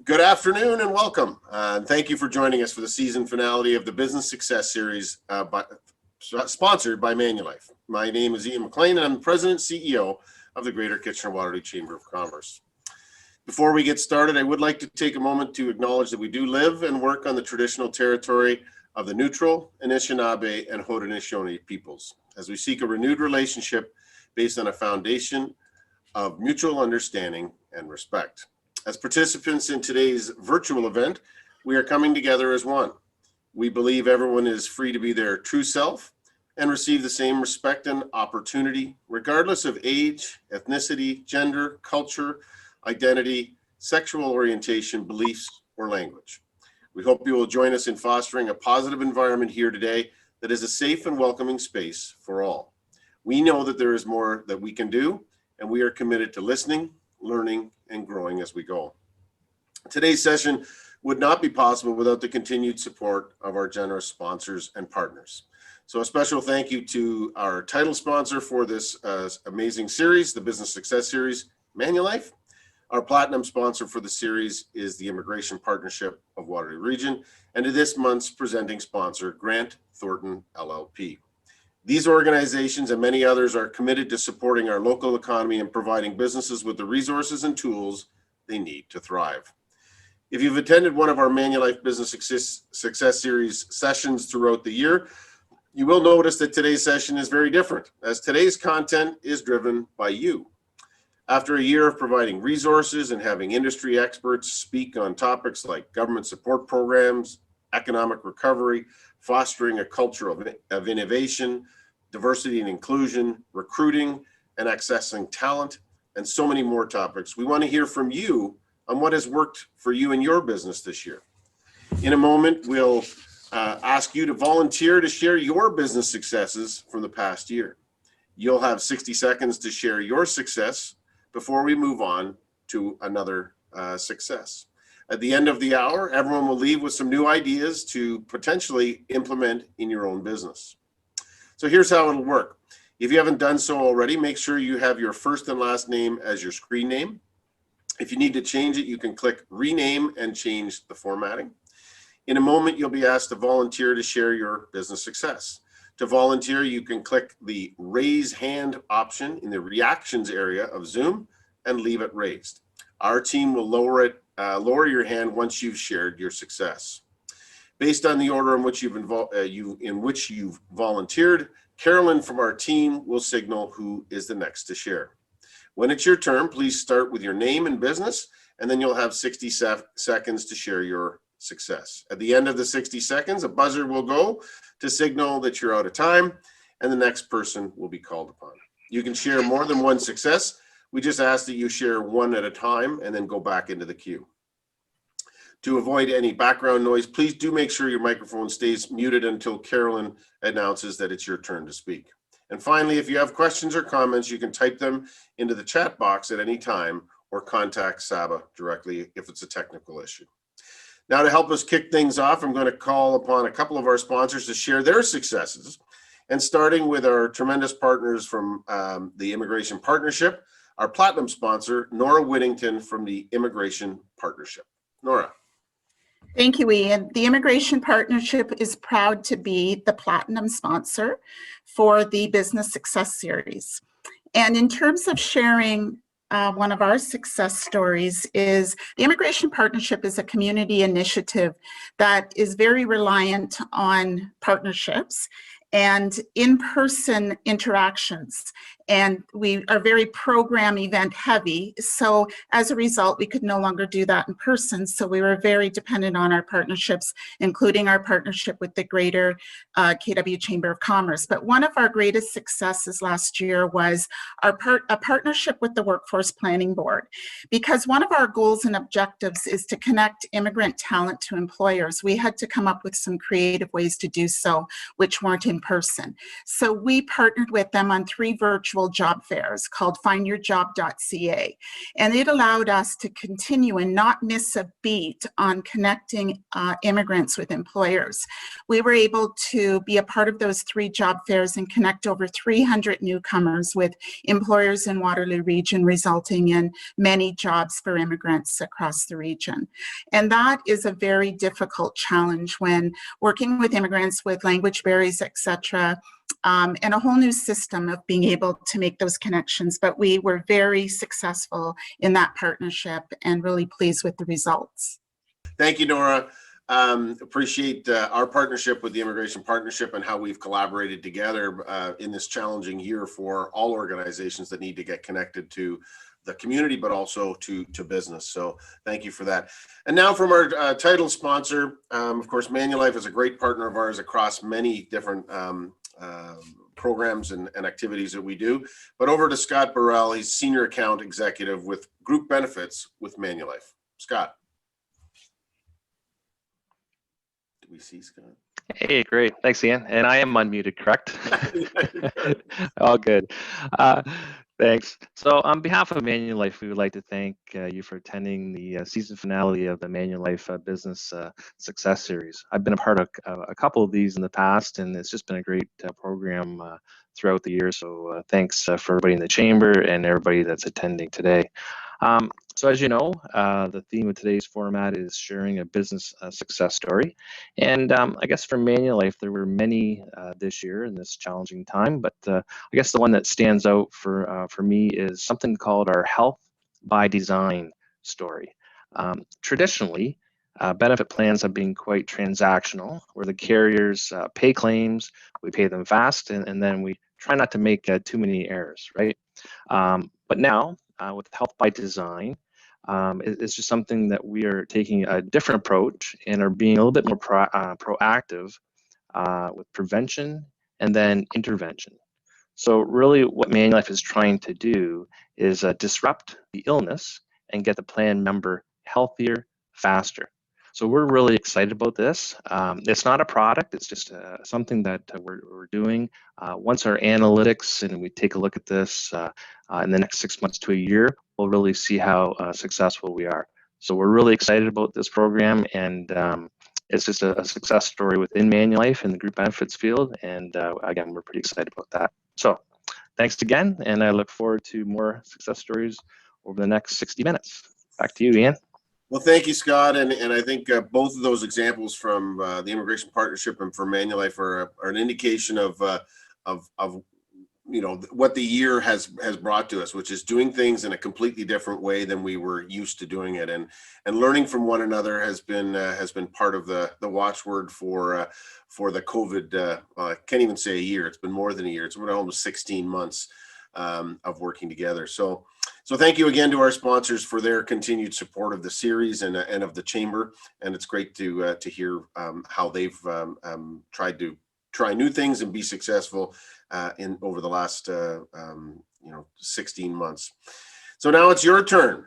Good afternoon and welcome. Thank you for joining us for the season finale of the Business Success Series sponsored by Manulife. My name is Ian McLean and I'm the President and CEO of the Greater Kitchener-Waterloo Chamber of Commerce. Before we get started, I would like to take a moment to acknowledge that we do live and work on the traditional territory of the Neutral, Anishinaabe, and Haudenosaunee peoples, as we seek a renewed relationship based on a foundation of mutual understanding and respect. As participants in today's virtual event, we are coming together as one. We believe everyone is free to be their true self and receive the same respect and opportunity, regardless of age, ethnicity, gender, culture, identity, sexual orientation, beliefs, or language. We hope you will join us in fostering a positive environment here today that is a safe and welcoming space for all. We know that there is more that we can do, and we are committed to listening, learning, and growing as we go. Today's session would not be possible without the continued support of our generous sponsors and partners. So a special thank you to our title sponsor for this amazing series, the Business Success Series, Manulife. Our platinum sponsor for the series is the Immigration Partnership of Waterloo Region, and to this month's presenting sponsor, Grant Thornton LLP. These organizations and many others are committed to supporting our local economy and providing businesses with the resources and tools they need to thrive. If you've attended one of our Manulife Business Success Series sessions throughout the year, you will notice that today's session is very different, as today's content is driven by you. After a year of providing resources and having industry experts speak on topics like government support programs, economic recovery, fostering a culture of innovation, diversity and inclusion, recruiting and accessing talent, and so many more topics, we want to hear from you on what has worked for you in your business this year. In a moment, we'll ask you to volunteer to share your business successes from the past year. You'll have 60 seconds to share your success before we move on to another success. At the end of the hour, everyone will leave with some new ideas to potentially implement in your own business. So here's how it'll work. If you haven't done so already, make sure you have your first and last name as your screen name. If you need to change it, you can click rename and change the formatting. In a moment, you'll be asked to volunteer to share your business success. To volunteer, you can click the raise hand option in the reactions area of Zoom and leave it raised. Our team will lower your hand once you've shared your success. Based on the order in which you've volunteered, Carolyn from our team will signal who is the next to share. When it's your turn, please start with your name and business, and then you'll have 60 seconds to share your success. At the end of the 60 seconds, a buzzer will go to signal that you're out of time, and the next person will be called upon. You can share more than one success. We just ask that you share one at a time and then go back into the queue. To avoid any background noise, please do make sure your microphone stays muted until Carolyn announces that it's your turn to speak. And finally, if you have questions or comments, you can type them into the chat box at any time or contact Saba directly if it's a technical issue. Now, to help us kick things off, I'm going to call upon a couple of our sponsors to share their successes. And starting with our tremendous partners from the Immigration Partnership, our platinum sponsor, Nora Whittington from the Immigration Partnership. Nora. Thank you, Ian. The Immigration Partnership is proud to be the platinum sponsor for the Business Success Series. And in terms of sharing one of our success stories is the Immigration Partnership is a community initiative that is very reliant on partnerships and in-person interactions. And we are very program event heavy. So as a result, we could no longer do that in person. So we were very dependent on our partnerships, including our partnership with the Greater KW Chamber of Commerce. But one of our greatest successes last year was a partnership with the Workforce Planning Board. Because one of our goals and objectives is to connect immigrant talent to employers. We had to come up with some creative ways to do so, which weren't in person. So we partnered with them on 3 virtual job fairs called findyourjob.ca. And it allowed us to continue and not miss a beat on connecting immigrants with employers. We were able to be a part of those 3 job fairs and connect over 300 newcomers with employers in Waterloo region, resulting in many jobs for immigrants across the region. And that is a very difficult challenge when working with immigrants with language barriers, etc., and a whole new system of being able to make those connections. But we were very successful in that partnership and really pleased with the results. Thank you, Nora. Appreciate our partnership with the Immigration Partnership and how we've collaborated together in this challenging year for all organizations that need to get connected to the community, but also to business. So thank you for that. And now from our title sponsor, of course, Manulife is a great partner of ours across many different programs and activities that we do. But over to Scott Burrell, he's Senior Account Executive with Group Benefits with Manulife. Scott. Do we see Scott? Hey, great. Thanks, Ian. And I am unmuted, correct? All good. Thanks. So on behalf of Manulife, we would like to thank you for attending the season finale of the Manulife Business Success Series. I've been a part of a couple of these in the past, and it's just been a great program throughout the year. So thanks for everybody in the chamber and everybody that's attending today. So as you know, the theme of today's format is sharing a business success story. And I guess for Manulife, there were many this year in this challenging time, but I guess the one that stands out for me is something called our Health by Design story. Traditionally, benefit plans have been quite transactional, where the carriers pay claims, we pay them fast, and then we try not to make too many errors, right? But now, with Health by Design, it's just something that we are taking a different approach and are being a little bit more proactive with prevention and then intervention. So really what Manulife is trying to do is disrupt the illness and get the plan member healthier, faster. So we're really excited about this. It's not a product, it's just something that we're doing. Once our analytics and we take a look at this in the next 6 months to a year, we'll really see how successful we are. So we're really excited about this program, and it's just a success story within Manulife in the group benefits field. And again, we're pretty excited about that. So thanks again, and I look forward to more success stories over the next 60 minutes. Back to you, Ian. Well, thank you, Scott. And I think both of those examples from the Immigration Partnership and for Manulife are an indication of you know what the year has brought to us, which is doing things in a completely different way than we were used to doing it, and learning from one another has been part of the watchword for the COVID. I can't even say a year. It's been more than a year. It's been almost 16 months of working together. So thank you again to our sponsors for their continued support of the series and of the chamber. And it's great to hear how they've tried to try new things and be successful in over the last 16 months. So now it's your turn.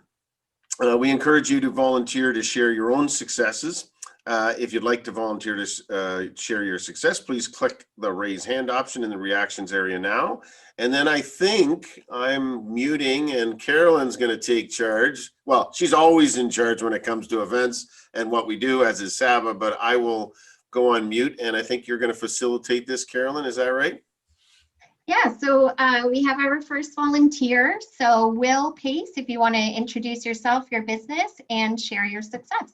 We encourage you to volunteer to share your own successes. If you'd like to volunteer to share your success, please click the raise hand option in the reactions area now. And then I think I'm muting and Carolyn's going to take charge. Well, she's always in charge when it comes to events and what we do, as is Saba, but I will go on mute, and I think you're going to facilitate this, Carolyn. Is that right? Yeah, so we have our first volunteer. So Will Pace, if you want to introduce yourself, your business, and share your success.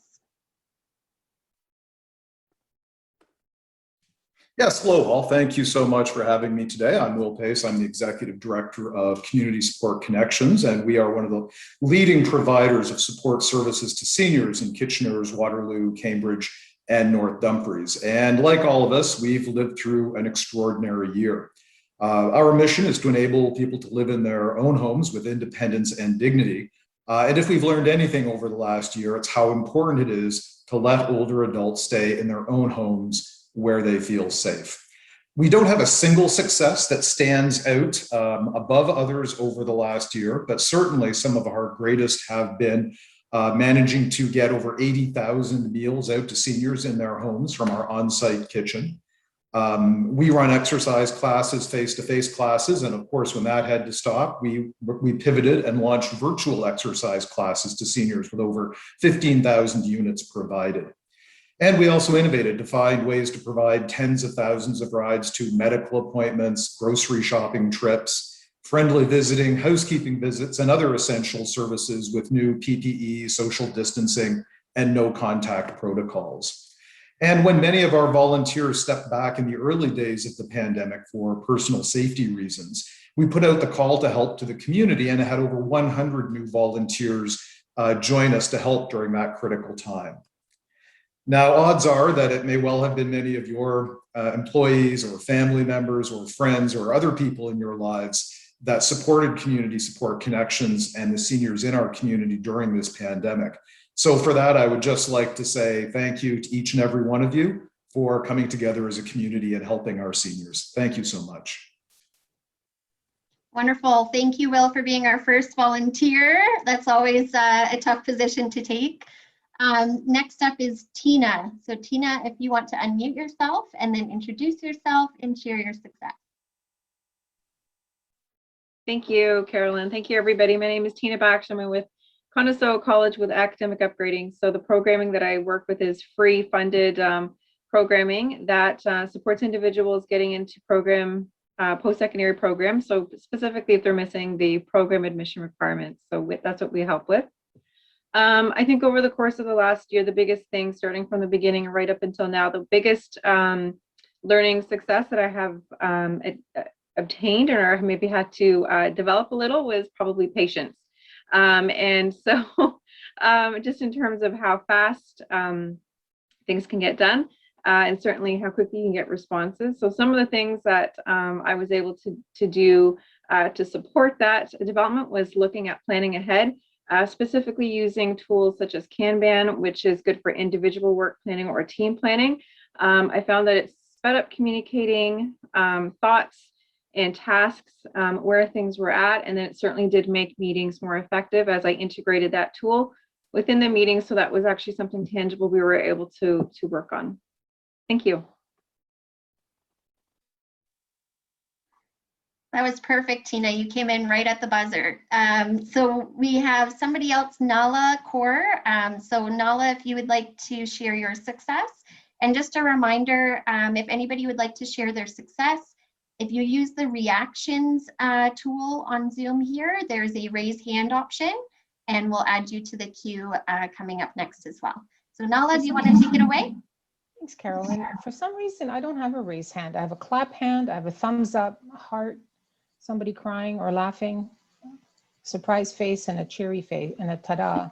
Yes, hello all. Thank you so much for having me today. I'm Will Pace. I'm the Executive Director of Community Support Connections, and we are one of the leading providers of support services to seniors in Kitchener's, Waterloo, Cambridge, and North Dumfries. And like all of us, we've lived through an extraordinary year. Our mission is to enable people to live in their own homes with independence and dignity. And if we've learned anything over the last year, it's how important it is to let older adults stay in their own homes where they feel safe. We don't have a single success that stands out above others over the last year, but certainly some of our greatest have been managing to get over 80,000 meals out to seniors in their homes from our on-site kitchen. We run exercise classes, face-to-face classes, and of course, when that had to stop, we pivoted and launched virtual exercise classes to seniors with over 15,000 units provided. And we also innovated to find ways to provide tens of thousands of rides to medical appointments, grocery shopping trips, friendly visiting, housekeeping visits, and other essential services with new PPE, social distancing, and no contact protocols. And when many of our volunteers stepped back in the early days of the pandemic for personal safety reasons, we put out the call to help to the community and had over 100 new volunteers join us to help during that critical time. Now, odds are that it may well have been many of your employees or family members or friends or other people in your lives that supported Community Support Connections and the seniors in our community during this pandemic. So for that, I would just like to say thank you to each and every one of you for coming together as a community and helping our seniors. Thank you so much. Wonderful. Thank you, Will, for being our first volunteer. That's always a tough position to take. Next up is Tina. So Tina, if you want to unmute yourself and then introduce yourself and share your success. Thank you, Carolyn. Thank you, everybody. My name is Tina Baksham. I'm with Conestoga College with academic upgrading. So the programming that I work with is free funded programming that supports individuals getting into post-secondary programs. So specifically if they're missing the program admission requirements. So that's what we help with. I think over the course of the last year, the biggest thing, starting from the beginning right up until now, the biggest learning success that I have obtained or maybe had to develop a little was probably patience. And so just in terms of how fast things can get done and certainly how quickly you can get responses. So some of the things that I was able to do to support that development was looking at planning ahead. Specifically using tools such as Kanban, which is good for individual work planning or team planning. I found that it sped up communicating thoughts and tasks where things were at, and then it certainly did make meetings more effective as I integrated that tool within the meeting. So that was actually something tangible we were able to work on. Thank you. That was perfect, Tina. You came in right at the buzzer. So we have somebody else, Nala Kaur. So Nala, if you would like to share your success. And just a reminder, if anybody would like to share their success, if you use the reactions tool on Zoom here, there's a raise hand option, and we'll add you to the queue coming up next as well. So Nala, do you want to take it away? Thanks, Carolyn. For some reason, I don't have a raise hand. I have a clap hand, I have a thumbs up, heart, somebody crying or laughing, surprise face, and a cheery face, and a ta-da.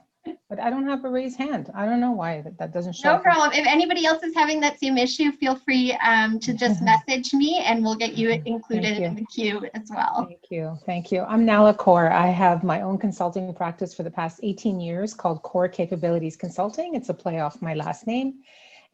But I don't have a raised hand. I don't know why that doesn't show up. No problem. If anybody else is having that same issue, feel free to just message me and we'll get you included in the queue as well. Thank you. Thank you. I'm Nala Kaur. I have my own consulting practice for the past 18 years called Core Capabilities Consulting. It's a play off my last name.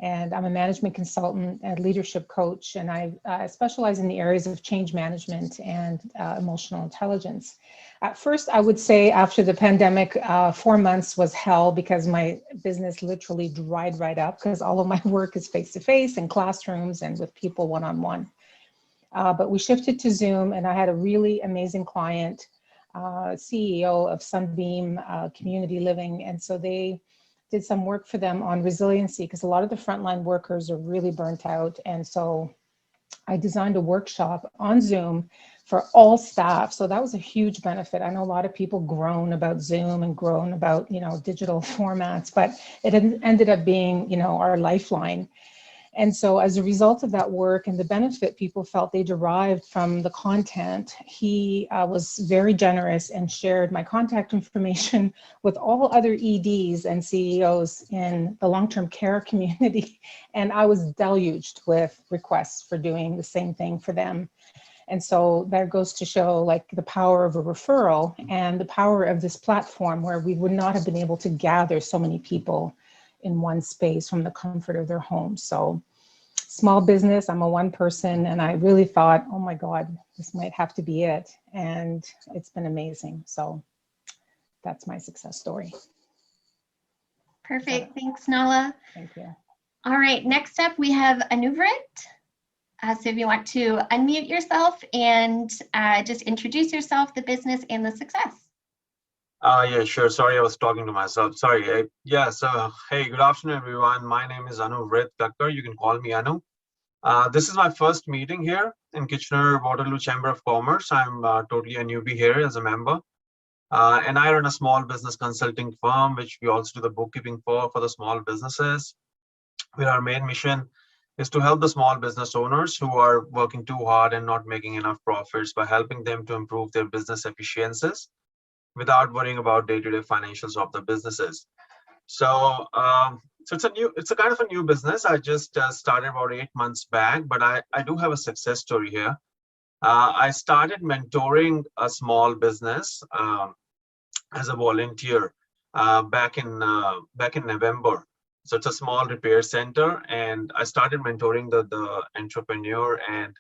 And I'm a management consultant and leadership coach, and I specialize in the areas of change management and emotional intelligence. At first, I would say after the pandemic, 4 months was hell because my business literally dried right up because all of my work is face-to-face in classrooms and with people one-on-one. But we shifted to Zoom, and I had a really amazing client, CEO of Sunbeam Community Living, and so they did some work for them on resiliency because a lot of the frontline workers are really burnt out. And so I designed a workshop on Zoom for all staff. So that was a huge benefit. I know a lot of people groan about Zoom and groan about, digital formats, but it ended up being, our lifeline. And so as a result of that work and the benefit people felt they derived from the content, he was very generous and shared my contact information with all other EDs and CEOs in the long-term care community. And I was deluged with requests for doing the same thing for them. And so that goes to show the power of a referral and the power of this platform where we would not have been able to gather so many people in one space from the comfort of their home. So small business, I'm a one person, and I really thought, oh my God, this might have to be it. And it's been amazing. So that's my success story. Perfect. Thanks, Nala. Thank you. All right, next up we have Anuvrit. So if you want to unmute yourself and just introduce yourself, the business, and the success. Yeah, sure. Sorry, I was talking to myself. Sorry. So, hey, good afternoon, everyone. My name is Anu Kakkar. You can call me Anu. This is my first meeting here in Kitchener-Waterloo Chamber of Commerce. I'm totally a newbie here as a member. And I run a small business consulting firm, which we also do the bookkeeping for the small businesses. Where our main mission is to help the small business owners who are working too hard and not making enough profits by helping them to improve their business efficiencies without worrying about day-to-day financials of the businesses. So, it's a kind of a new business. I just started about 8 months back, but I do have a success story here. I started mentoring a small business as a volunteer back in November. So it's a small repair center, and I started mentoring the entrepreneur, and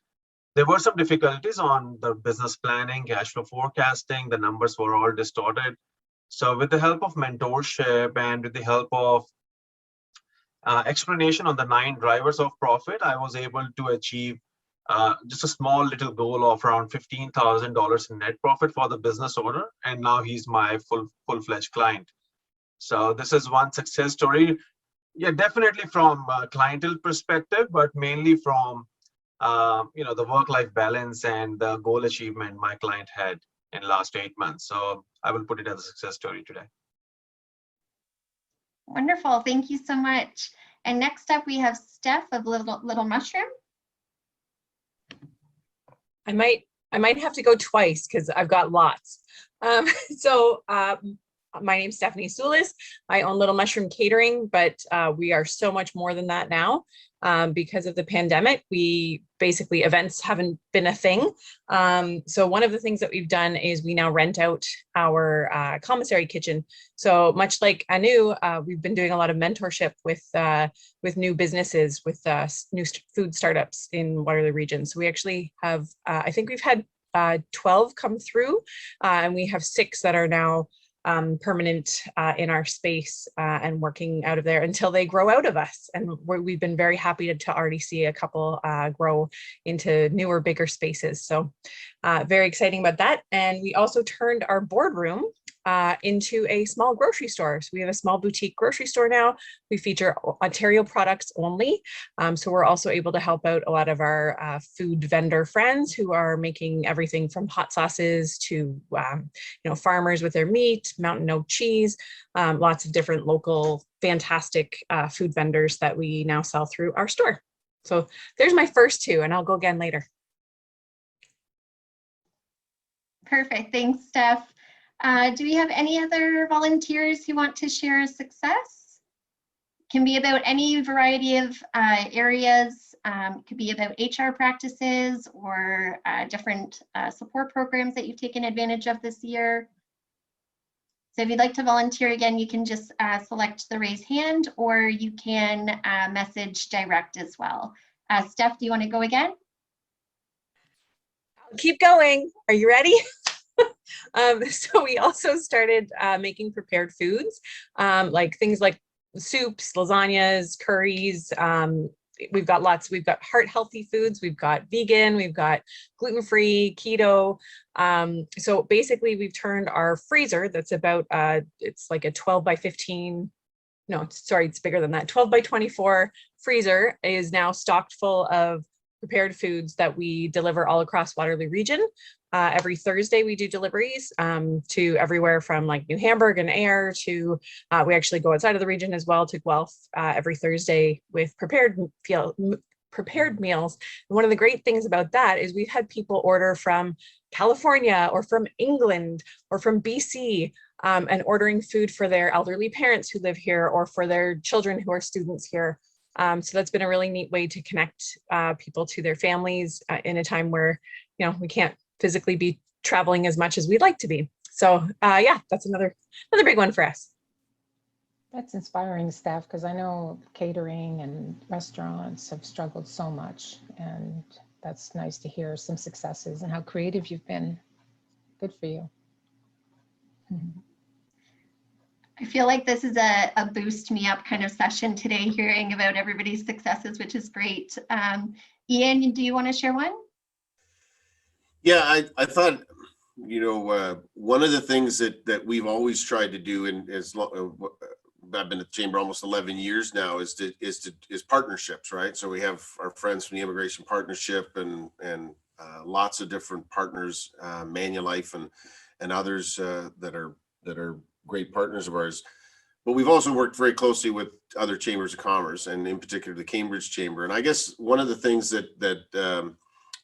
there were some difficulties on the business planning, cash flow forecasting. The numbers were all distorted. So with the help of mentorship and with the help of explanation on the 9 drivers of profit, I was able to achieve just a small little goal of around $15,000 in net profit for the business owner. And now he's my full-fledged client. So this is one success story. Yeah, definitely from a clientele perspective, but mainly from the work-life balance and the goal achievement my client had in last 8 months. So I will put it as a success story today. Wonderful. Thank you so much. And next up, we have Steph of Little Mushroom. I might have to go twice because I've got lots. My name's Stephanie Soulis. I own Little Mushroom Catering, but we are so much more than that now. Because of the pandemic, events haven't been a thing. So one of the things that we've done is we now rent out our commissary kitchen. So much like Anu, we've been doing a lot of mentorship with new businesses, with new food startups in Waterloo region. So we actually have, I think we've had 12 come through, and we have 6 that are now permanent in our space and working out of there until they grow out of us. And we've been very happy to already see a couple grow into newer, bigger spaces. So very exciting about that. And we also turned our boardroom into a small grocery store. So we have a small boutique grocery store now. We feature Ontario products only. So we're also able to help out a lot of our food vendor friends who are making everything from hot sauces to farmers with their meat, mountain oak cheese, lots of different local fantastic food vendors that we now sell through our store. So there's my first 2, and I'll go again later. Perfect. Thanks, Steph. Do we have any other volunteers who want to share a success? Can be about any variety of areas. It could be about HR practices or different support programs that you've taken advantage of this year. So if you'd like to volunteer again, you can just select the raise hand, or you can message direct as well. Steph, do you want to go again? I'll keep going. Are you ready? So we also started making prepared foods, like things like soups, lasagnas, curries. We've got heart healthy foods. We've got vegan, we've got gluten-free, keto. So basically we've turned our freezer that's about, it's like a 12 by 15, no, sorry, it's bigger than that. 12 by 24 freezer is now stocked full of prepared foods that we deliver all across Waterloo region. Every Thursday we do deliveries to everywhere from like New Hamburg and Ayr to, we actually go outside of the region as well to Guelph every Thursday with prepared meals. And one of the great things about that is we've had people order from California or from England or from BC and ordering food for their elderly parents who live here or for their children who are students here. So that's been a really neat way to connect people to their families in a time where, we can't physically be traveling as much as we'd like to be. So yeah, that's another big one for us. That's inspiring, Steph, because I know catering and restaurants have struggled so much, and that's nice to hear some successes and how creative you've been. Good for you. I feel like this is a boost me up kind of session today, hearing about everybody's successes, which is great. Ian, do you want to share one? Yeah, I thought, one of the things that we've always tried to do, and I've been at the chamber almost 11 years now, is partnerships, right? So we have our friends from the Immigration Partnership and lots of different partners, Manulife and others that are great partners of ours. But we've also worked very closely with other chambers of commerce, and in particular the Cambridge Chamber. And I guess one of the things that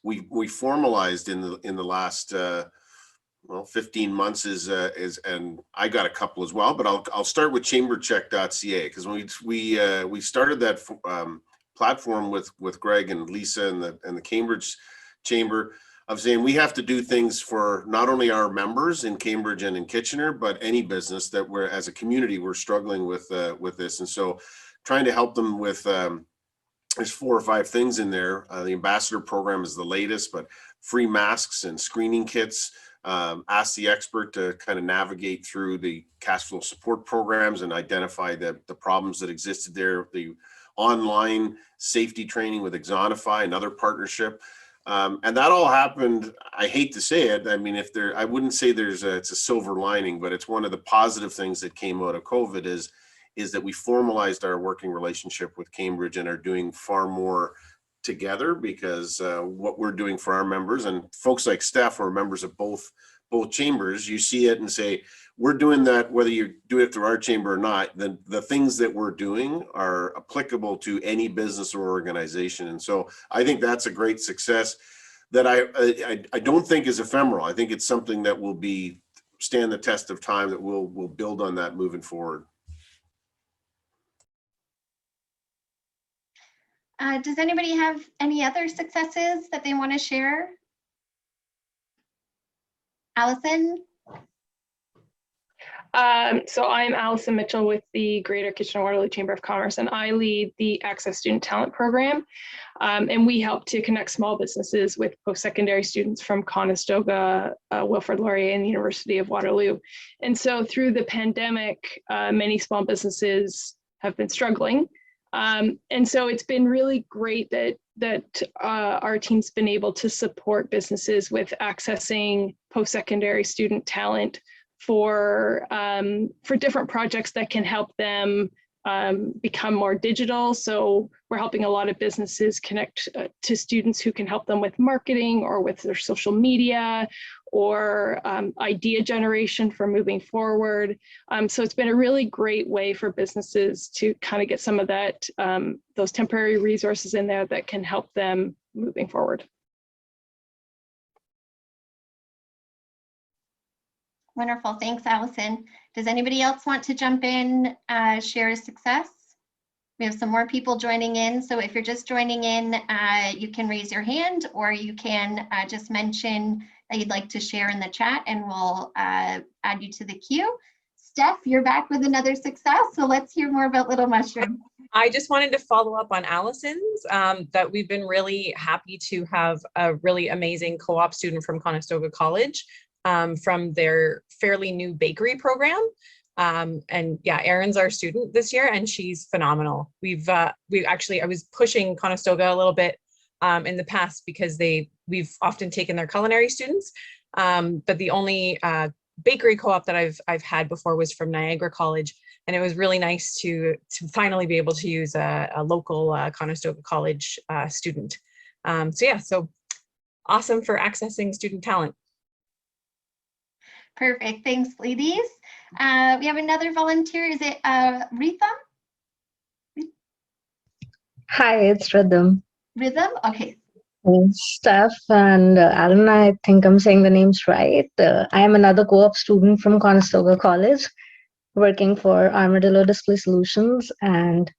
we formalized in the last 15 months is and I got a couple as well, but I'll start with chambercheck.ca, because when we started that platform with Greg and Lisa and the Cambridge Chamber, of saying we have to do things for not only our members in Cambridge and in Kitchener, but any business that we're, as a community, we're struggling with this. And so trying to help them with, there's 4 or 5 things in there. The ambassador program is the latest, but free masks and screening kits. Ask the expert to kind of navigate through the cash flow support programs and identify the problems that existed there. The online safety training with Exonify, another partnership. And that all happened, I hate to say it, I mean, I wouldn't say it's a silver lining, but it's one of the positive things that came out of COVID is that we formalized our working relationship with Cambridge and are doing far more together, because what we're doing for our members, and folks like Steph who are members of both chambers, you see it and say, we're doing that, whether you do it through our chamber or not, then the things that we're doing are applicable to any business or organization. And so I think that's a great success that I don't think is ephemeral. I think it's something that will stand the test of time, that we'll build on that moving forward. Does anybody have any other successes that they want to share? Allison? So I'm Allison Mitchell with the Greater Kitchener-Waterloo Chamber of Commerce, and I lead the Access Student Talent Program. And we help to connect small businesses with post-secondary students from Conestoga, Wilfrid Laurier, and the University of Waterloo. And so through the pandemic, many small businesses have been struggling. And so it's been really great that our team's been able to support businesses with accessing post-secondary student talent for different projects that can help them become more digital. So we're helping a lot of businesses connect to students who can help them with marketing or with their social media or idea generation for moving forward. So it's been a really great way for businesses to kind of get some of that, those temporary resources in there that can help them moving forward. Wonderful, thanks, Allison. Does anybody else want to jump in, share a success? We have some more people joining in, so if you're just joining in, you can raise your hand, or you can just mention that you'd like to share in the chat, and we'll add you to the queue. Steph, you're back with another success, so let's hear more about Little Mushroom. I just wanted to follow up on Allison's, that we've been really happy to have a really amazing co-op student from Conestoga College from their fairly new bakery program. And yeah, Erin's our student this year, and she's phenomenal. I was pushing Conestoga a little bit in the past because we've often taken their culinary students, but the only bakery co-op that I've had before was from Niagara College, and it was really nice to finally be able to use a local Conestoga College student. So awesome for accessing student talent. Perfect, thanks, ladies. We have another volunteer. Is it Rhythm? Hi, it's Rhythm. Rhythm, okay. Steph and Alan, I think I'm saying the names right. I am another co-op student from Conestoga College, working for Armadillo Display Solutions. And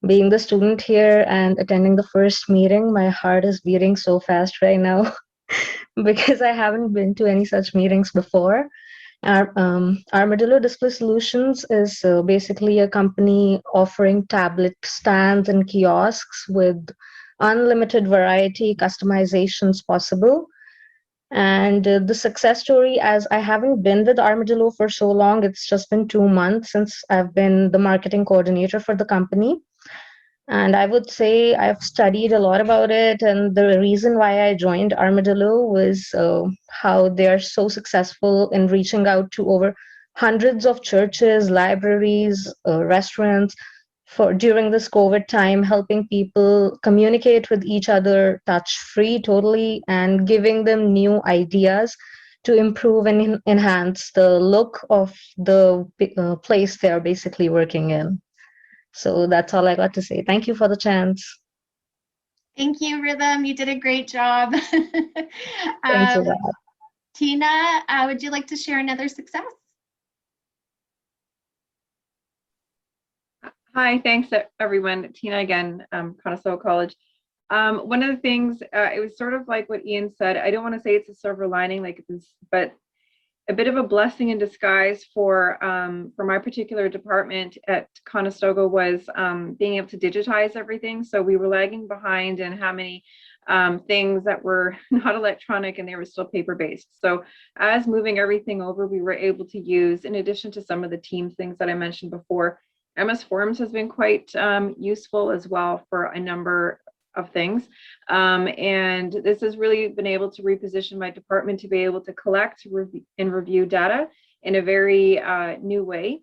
being the student here and attending the first meeting, my heart is beating so fast right now because I haven't been to any such meetings before. Armadillo Display Solutions is basically a company offering tablet stands and kiosks with unlimited variety customizations possible. And the success story, as I haven't been with Armadillo for so long, it's just been 2 months since I've been the marketing coordinator for the company. And I would say I've studied a lot about it. And the reason why I joined Armadillo was how they are so successful in reaching out to over hundreds of churches, libraries, restaurants for during this COVID time, helping people communicate with each other touch free totally and giving them new ideas to improve and enhance the look of the place they're basically working in. So that's all I got to say. Thank you for the chance. Thank you, Rhythm. You did a great job. Thanks for that. Tina, would you like to share another success? Hi, thanks everyone. Tina again, Conestoga College. One of the things, it was sort of like what Ian said. I don't want to say it's a silver lining, like it was, but a bit of a blessing in disguise for my particular department at Conestoga was being able to digitize everything. So we were lagging behind in how many things that were not electronic and they were still paper-based. So as moving everything over, we were able to use, in addition to some of the Teams things that I mentioned before, MS Forms has been quite useful as well for a number of things. And this has really been able to reposition my department to be able to collect and review data in a very new way,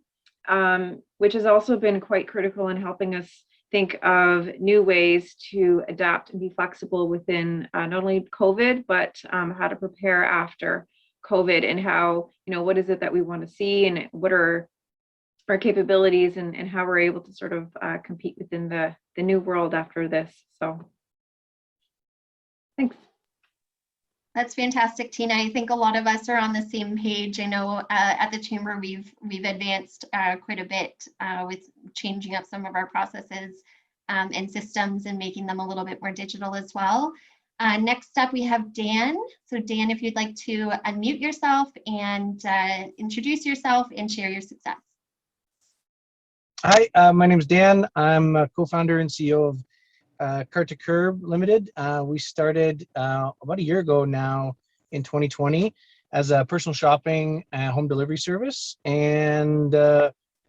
which has also been quite critical in helping us think of new ways to adapt and be flexible within not only COVID, but how to prepare after COVID and how, what is it that we want to see and what are our capabilities and how we're able to sort of compete within the new world after this. So thanks. That's fantastic, Tina. I think a lot of us are on the same page. I know at the Chamber we've advanced quite a bit with changing up some of our processes and systems and making them a little bit more digital as well. Next up, we have Dan. So Dan, if you'd like to unmute yourself and introduce yourself and share your success. Hi, my name is Dan. I'm a co-founder and CEO of Cart to Curb Limited. We started about a year ago now in 2020 as a personal shopping home delivery service. And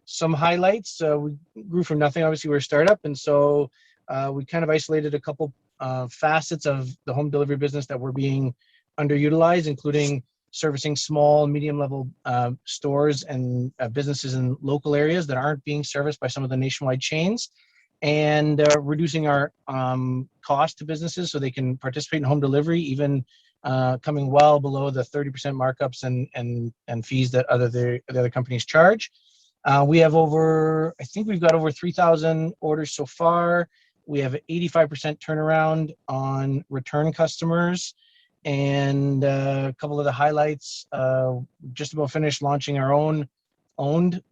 some highlights, we grew from nothing. Obviously, we're a startup. And so we kind of isolated a couple facets of the home delivery business that were being underutilized, including servicing small, medium level stores and businesses in local areas that aren't being serviced by some of the nationwide chains, and reducing our cost to businesses so they can participate in home delivery, even coming well below the 30% markups and fees that the other companies charge. We have I think we've got over 3,000 orders so far. We have 85% turnaround on return customers. And a couple of the highlights, just about finished launching our owned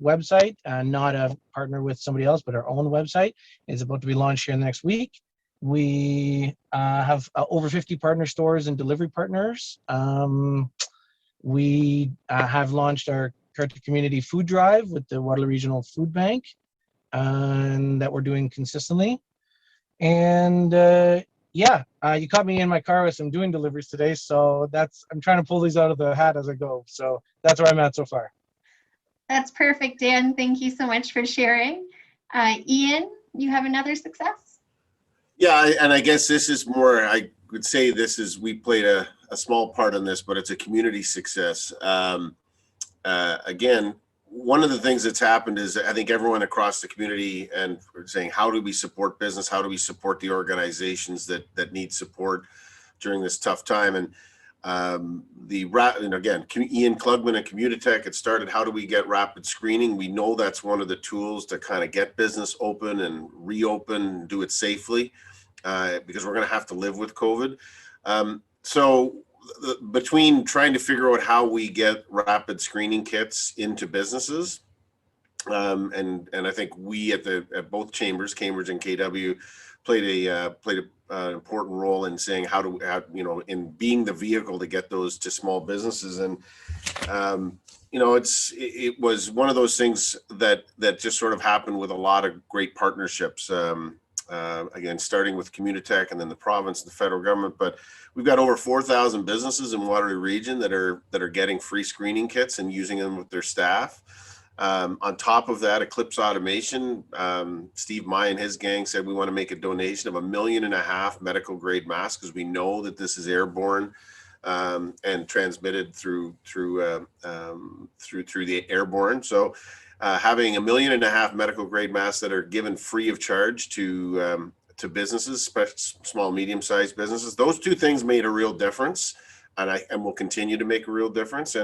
website, not a partner with somebody else, but our own website is about to be launched here in the next week. We have over 50 partner stores and delivery partners. We have launched our Cart to Community food drive with the Waterloo Regional Food Bank, and that we're doing consistently. And yeah, you caught me in my car as I'm doing deliveries today, so I'm trying to pull these out of the hat as I go. So that's where I'm at so far. That's perfect, Dan. Thank you so much for sharing. Ian, you have another success? Yeah, and I guess this is more, I would say we played a small part in this, but it's a community success. Again, one of the things that's happened is I think everyone across the community and we're saying, how do we support business? How do we support the organizations that need support during this tough time? And again, Ian Klugman at Communitech had started, how do we get rapid screening? We know that's one of the tools to kind of get business open and reopen and do it safely because we're going to have to live with COVID. So between trying to figure out how we get rapid screening kits into businesses, and I think we at both chambers, Cambridge and KW, played an important role in saying in being the vehicle to get those to small businesses. And it was one of those things that just sort of happened with a lot of great partnerships. Again, starting with Communitech and then the province and the federal government, but we've got over 4,000 businesses in Waterloo Region that are getting free screening kits and using them with their staff. On top of that, Eclipse Automation, Steve Mai and his gang said we want to make a donation of 1.5 million medical grade masks because we know that this is airborne and transmitted through the airborne. So having 1.5 million medical grade masks that are given free of charge to businesses, small, medium-sized businesses, those two things made a real difference, and will continue to make a real difference.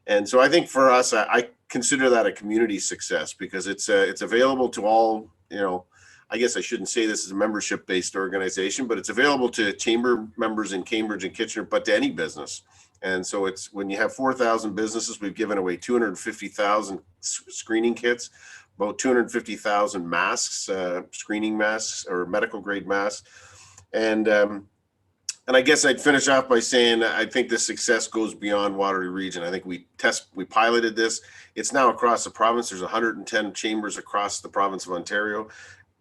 And so I think for us, I consider that a community success because it's available to all, I guess I shouldn't say this is a membership-based organization, but it's available to chamber members in Cambridge and Kitchener, but to any business. And so it's when you have 4,000 businesses, we've given away 250,000 screening kits, about 250,000 masks, screening masks or medical grade masks. And I guess I'd finish off by saying I think this success goes beyond Waterloo Region. I think we piloted this. It's now across the province. There's 110 chambers across the province of Ontario,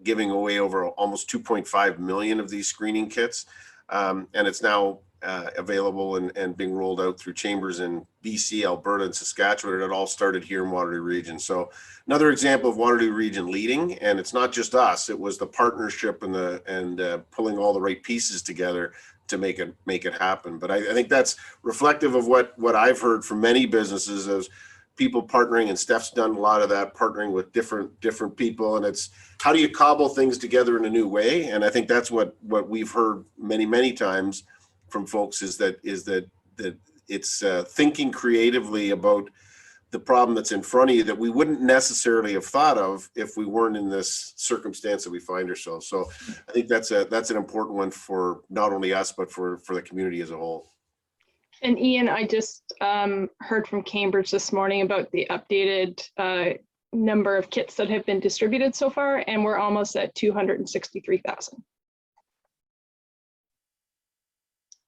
giving away over almost 2.5 million of these screening kits. And it's now available and being rolled out through chambers in BC, Alberta, and Saskatchewan. It all started here in Waterloo Region. So another example of Waterloo Region leading, and it's not just us. It was the partnership and pulling all the right pieces together to make it happen. But I think that's reflective of what I've heard from many businesses as people partnering, and Steph's done a lot of that, partnering with different people, and it's how do you cobble things together in a new way? And I think that's what we've heard many times from folks is that it's thinking creatively about the problem that's in front of you that we wouldn't necessarily have thought of if we weren't in this circumstance that we find ourselves. So I think that's an important one for not only us, but for the community as a whole. And Ian, I just heard from Cambridge this morning about the updated number of kits that have been distributed so far, and we're almost at 263,000.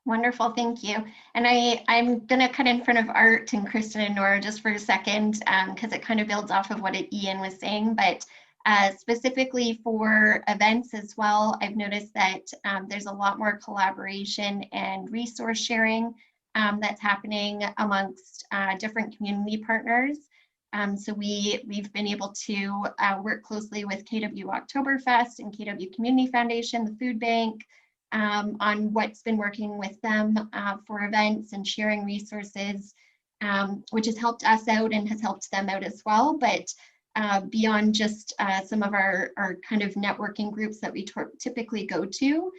Wonderful, thank you. And I'm going to cut in front of Art and Kristen and Nora just for a second because it kind of builds off of what Ian was saying. But specifically for events as well, I've noticed that there's a lot more collaboration and resource sharing that's happening amongst different community partners. So we've been able to work closely with KW Oktoberfest and KW Community Foundation, the food bank, on what's been working with them for events and sharing resources, which has helped us out and has helped them out as well. But beyond just some of our kind of networking groups that we typically go to,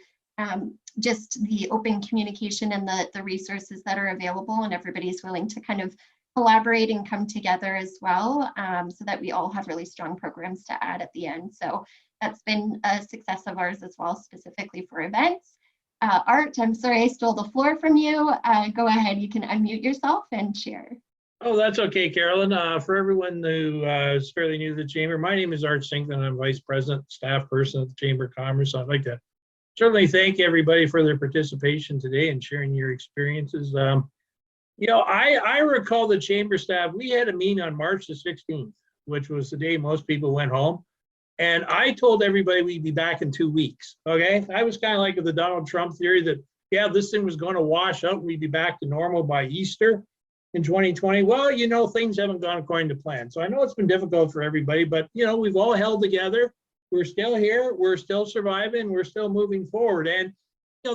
just the open communication and the resources that are available, and everybody's willing to kind of collaborate and come together as well, so that we all have really strong programs to add at the end. So that's been a success of ours as well, specifically for events. Art, I'm sorry I stole the floor from you. Go ahead, you can unmute yourself and share. Oh, that's okay, Carolyn. For everyone who is fairly new to the Chamber, my name is Art Sinkman. I'm Vice President, Staff Person at the Chamber of Commerce. So I'd like to certainly thank everybody for their participation today and sharing your experiences. I recall the Chamber staff, we had a meeting on March the 16th, which was the day most people went home. And I told everybody we'd be back in 2 weeks, okay? I was kind of like the Donald Trump theory that, yeah, this thing was going to wash out and we'd be back to normal by Easter in 2020. Well, things haven't gone according to plan. So I know it's been difficult for everybody, but, we've all held together. We're still here. We're still surviving. We're still moving forward. And,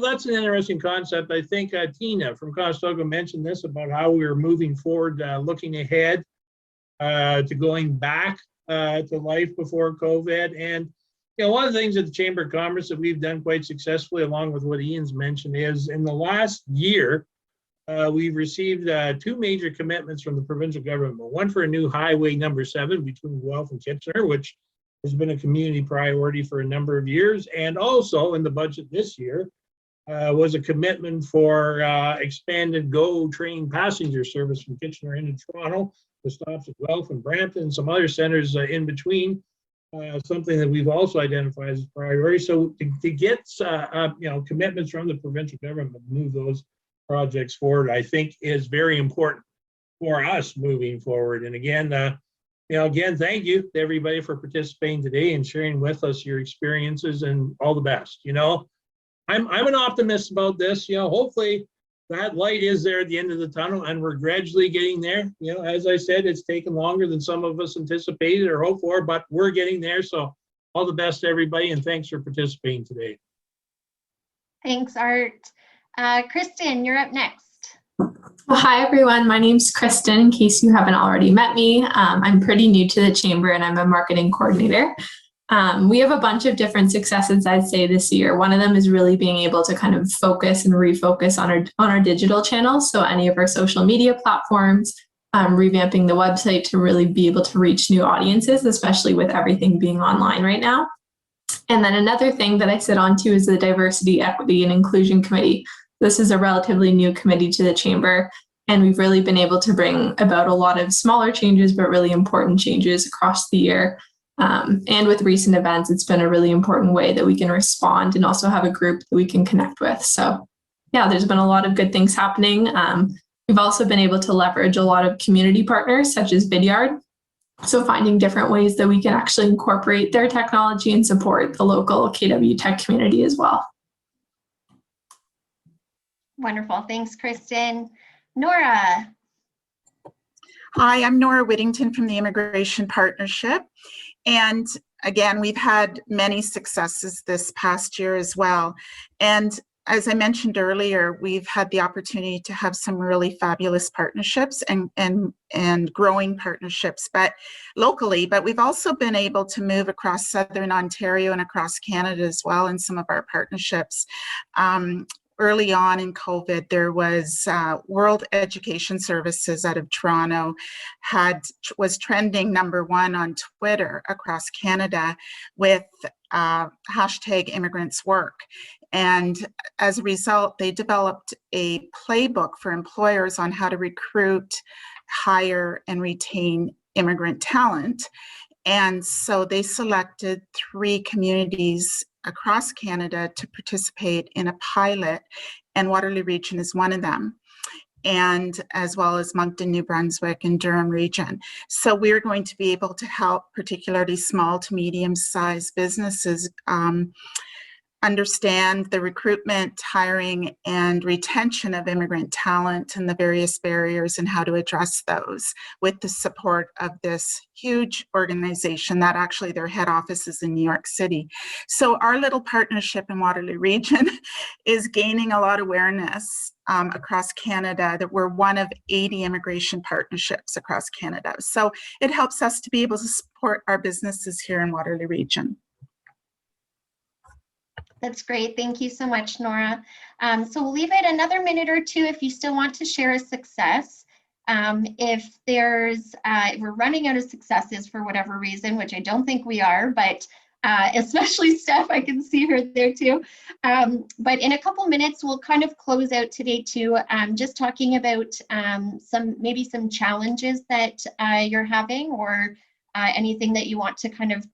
that's an interesting concept. I think Tina from Conestoga mentioned this about how we were moving forward, looking ahead to going back to life before COVID. And one of the things at the Chamber of Commerce that we've done quite successfully, along with what Ian's mentioned, is in the last year, we've received 2 major commitments from the provincial government. One for a new highway number 7 between Guelph and Kitchener, which has been a community priority for a number of years. And also in the budget this year was a commitment for expanded GO train passenger service from Kitchener into Toronto, with stops at Guelph and Brampton and some other centers in between, something that we've also identified as a priority. So to get commitments from the provincial government to move those projects forward, I think is very important for us moving forward. And again, again, thank you to everybody for participating today and sharing with us your experiences, and all the best. I'm an optimist about this. Hopefully that light is there at the end of the tunnel, and we're gradually getting there. You know, as I said, it's taken longer than some of us anticipated or hoped for, but we're getting there. So all the best to everybody, and thanks for participating today. Thanks, Art. Kristen, you're up next. Well, hi, everyone. My name's Kristen, in case you haven't already met me. I'm pretty new to the Chamber, and I'm a marketing coordinator. We have a bunch of different successes, I'd say, this year. One of them is really being able to kind of focus and refocus on our digital channels. So any of our social media platforms, revamping the website to really be able to reach new audiences, especially with everything being online right now. And then another thing that I sit on too is the Diversity, Equity, and Inclusion Committee. This is a relatively new committee to the Chamber, and we've really been able to bring about a lot of smaller changes, but really important changes across the year. And with recent events, it's been a really important way that we can respond and also have a group that we can connect with. So yeah, there's been a lot of good things happening. We've also been able to leverage a lot of community partners such as Vidyard. So finding different ways that we can actually incorporate their technology and support the local KW Tech community as well. Wonderful. Thanks, Kristen. Nora. Hi, I'm Nora Whittington from the Immigration Partnership. And again, we've had many successes this past year as well. And as I mentioned earlier, we've had the opportunity to have some really fabulous partnerships and growing partnerships, but locally, but we've also been able to move across Southern Ontario and across Canada as well in some of our partnerships. Early on in COVID, there was World Education Services out of Toronto was trending #1 on Twitter across Canada with hashtag immigrants work. And as a result, they developed a playbook for employers on how to recruit, hire, and retain immigrant talent. And so they selected 3 communities across Canada to participate in a pilot, and Waterloo Region is one of them, and as well as Moncton, New Brunswick, and Durham Region. So we're going to be able to help particularly small to medium-sized businesses understand the recruitment, hiring, and retention of immigrant talent and the various barriers and how to address those with the support of this huge organization that actually their head office is in New York City. So our little partnership in Waterloo Region is gaining a lot of awareness across Canada, that we're one of 80 immigration partnerships across Canada. So it helps us to be able to support our businesses here in Waterloo Region. That's great. Thank you so much, Nora. So we'll leave it another minute or two if you still want to share a success. If we're running out of successes for whatever reason, which I don't think we are, but especially Steph, I can see her there too. But in a couple minutes, we'll kind of close out today too, just talking about maybe some challenges that you're having, or anything that you want to kind of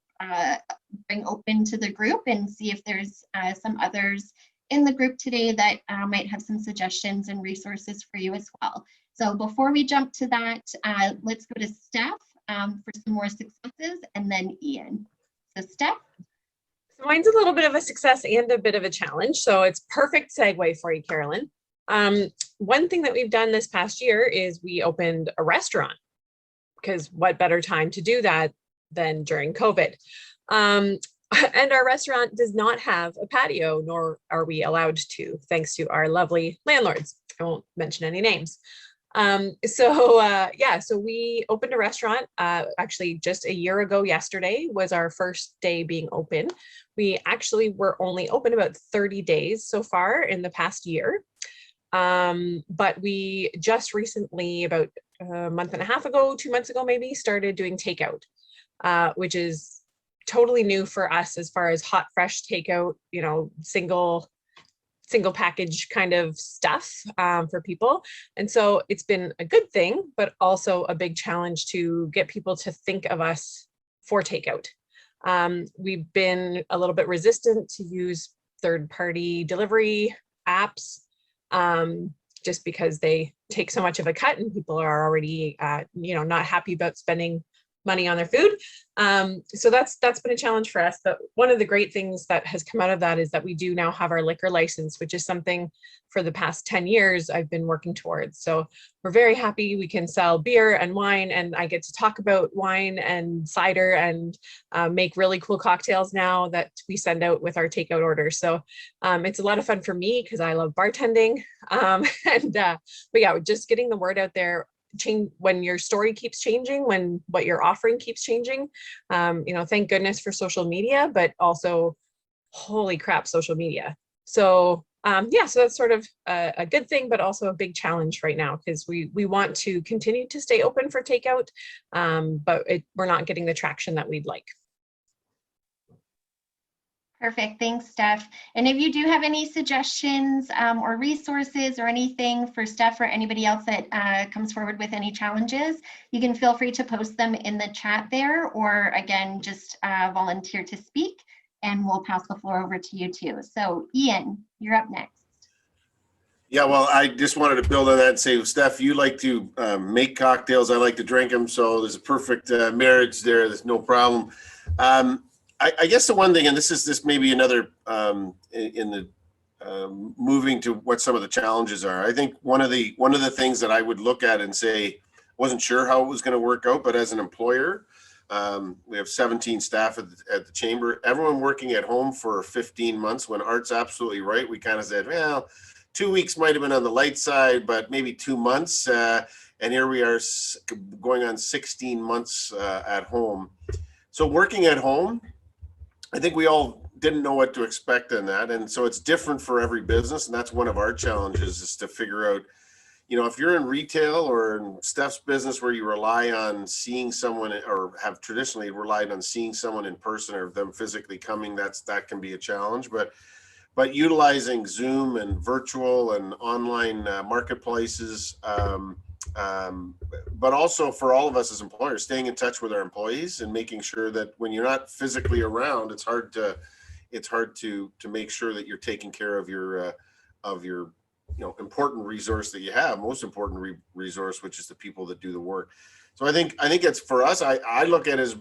bring open to the group, and see if there's some others in the group today that might have some suggestions and resources for you as well. So before we jump to that, let's go to Steph for some more successes, and then Ian. So Steph. So mine's a little bit of a success and a bit of a challenge, so it's perfect segue for you, Carolyn. One thing that we've done this past year is we opened a restaurant, because what better time to do that than during COVID. And our restaurant does not have a patio, nor are we allowed to, thanks to our lovely landlords. I won't mention any names. So we opened a restaurant, actually just a year ago yesterday was our first day being open. We actually were only open about 30 days so far in the past year. But we just recently, about a month and a half ago, 2 months ago maybe, started doing takeout, which is totally new for us as far as hot, fresh takeout, you know, single package kind of stuff for people. And so it's been a good thing, but also a big challenge to get people to think of us for takeout. We've been a little bit resistant to use third-party delivery apps, just because they take so much of a cut, and people are already, not happy about spending money on their food. So that's been a challenge for us. But one of the great things that has come out of that is that we do now have our liquor license, which is something for the past 10 years I've been working towards. So we're very happy we can sell beer and wine, and I get to talk about wine and cider and make really cool cocktails now that we send out with our takeout orders. So it's a lot of fun for me because I love bartending. But yeah, just getting the word out there. Change when your story keeps changing, when what you're offering keeps changing. Thank goodness for social media, but also holy crap, social media. So so that's sort of a good thing, but also a big challenge right now because we want to continue to stay open for takeout, but we're not getting the traction that we'd like. Perfect. Thanks, Steph. And if you do have any suggestions or resources or anything for Steph or anybody else that comes forward with any challenges, you can feel free to post them in the chat there, or again, just volunteer to speak, and we'll pass the floor over to you too. So Ian, you're up next. Yeah, well, I just wanted to build on that and say, Steph, you like to make cocktails. I like to drink them. So there's a perfect marriage there. There's no problem. I guess the one thing, and this may be another in the moving to what some of the challenges are. I think one of the things that I would look at and say, wasn't sure how it was going to work out, but as an employer, we have 17 staff at the chamber, everyone working at home for 15 months. When Art's absolutely right, we kind of said, well, 2 weeks might have been on the light side, but maybe 2 months. And here we are going on 16 months at home. So working at home, I think we all didn't know what to expect in that. And so it's different for every business. And that's one of our challenges, is to figure out, if you're in retail or in Steph's business where you rely on seeing someone, or have traditionally relied on seeing someone in person or them physically coming, that can be a challenge. But utilizing Zoom and virtual and online marketplaces, but also for all of us as employers, staying in touch with our employees and making sure that when you're not physically around, it's hard to make sure that you're taking care of your important resource that you have, most important resource, which is the people that do the work. So I think it's, for us, I look at it as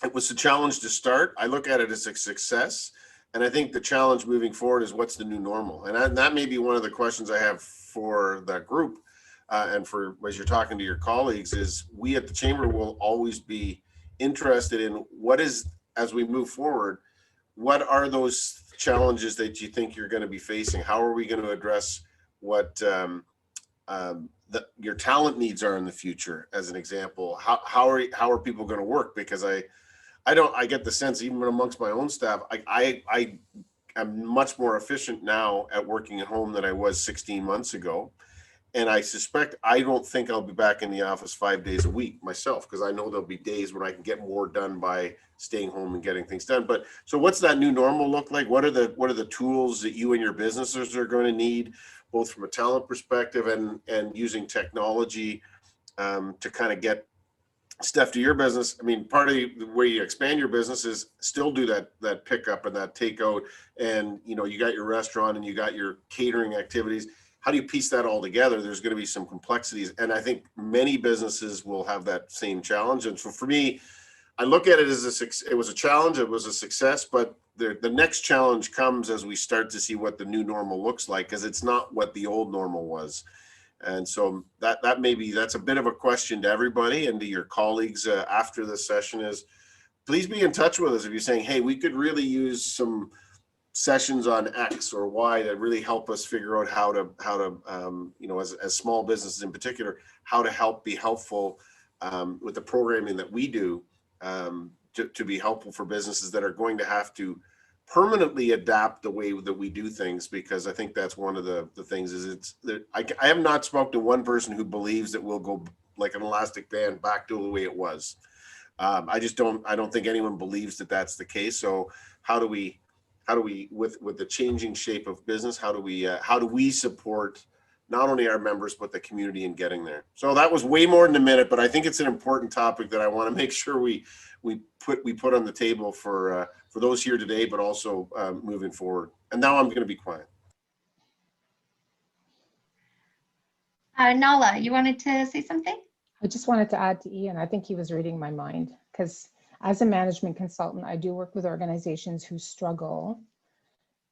it was a challenge to start. I look at it as a success. And I think the challenge moving forward is, what's the new normal? And that may be one of the questions I have for that group, and for, as you're talking to your colleagues, is we at the Chamber will always be interested in what is, as we move forward, what are those challenges that you think you're going to be facing? How are we going to address what your talent needs are in the future? As an example, how are people going to work? Because I get the sense, even amongst my own staff, I am much more efficient now at working at home than I was 16 months ago. And I don't think I'll be back in the office 5 days a week myself, because I know there'll be days when I can get more done by staying home and getting things done. But so what's that new normal look like? What are the tools that you and your businesses are going to need, both from a talent perspective and using technology to kind of get Steph, to your business? I mean, part of the way you expand your business is still do that pickup and that takeout, and you got your restaurant and you got your catering activities. How do you piece that all together? There's going to be some complexities, and I think many businesses will have that same challenge. And so for me, I look at it as it was a challenge, it was a success, but the next challenge comes as we start to see what the new normal looks like, because it's not what the old normal was. And so that's a bit of a question to everybody and to your colleagues after this session, is please be in touch with us if you're saying, hey, we could really use some sessions on X or Y that really help us figure out how to as small businesses in particular, how to be helpful with the programming that we do, to be helpful for businesses that are going to have to permanently adapt the way that we do things. Because I think that's one of the things is I have not spoken to one person who believes that we'll go like an elastic band back to the way it was. I don't think anyone believes that that's the case. So how do we with the changing shape of business, how do we support not only our members but the community in getting there? So that was way more than a minute, but I think it's an important topic that I want to make sure we put on the table for those here today, but also moving forward. And now I'm going to be quiet. Nala, you wanted to say something? I just wanted to add to Ian, I think he was reading my mind, because as a management consultant, I do work with organizations who struggle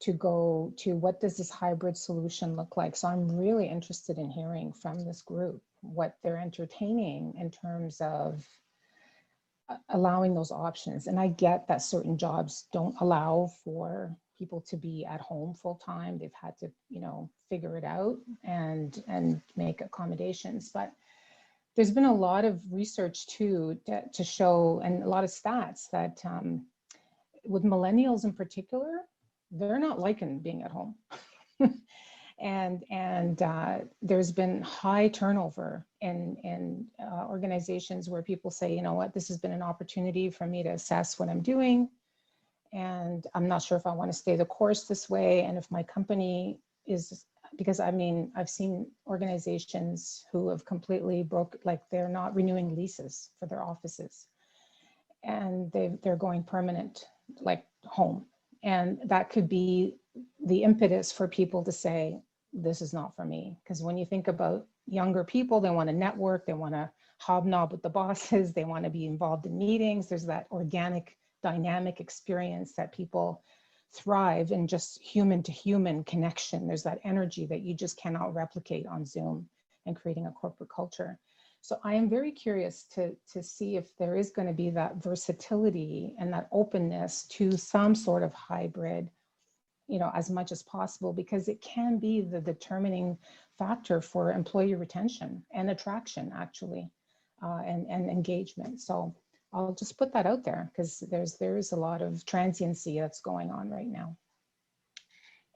to go to what does this hybrid solution look like. So I'm really interested in hearing from this group what they're entertaining in terms of allowing those options. And I get that certain jobs don't allow for people to be at home full time. They've had to, figure it out and make accommodations. But there's been a lot of research too to show, and a lot of stats that with millennials in particular, they're not liking being at home. and there's been high turnover in organizations where people say, you know what, this has been an opportunity for me to assess what I'm doing, and I'm not sure if I want to stay the course this way, and if my company is, because I've seen organizations who have completely broke, like they're not renewing leases for their offices, and they're going permanent, like home. And that could be the impetus for people to say, this is not for me. Because when you think about younger people, they want to network, they want to hobnob with the bosses, they want to be involved in meetings. There's that organic, dynamic experience that people thrive in, just human to human connection. There's that energy that you just cannot replicate on Zoom and creating a corporate culture. So I am very curious to see if there is going to be that versatility and that openness to some sort of hybrid, as much as possible, because it can be the determining factor for employee retention and attraction, actually, and engagement. So I'll just put that out there, because there is a lot of transiency that's going on right now.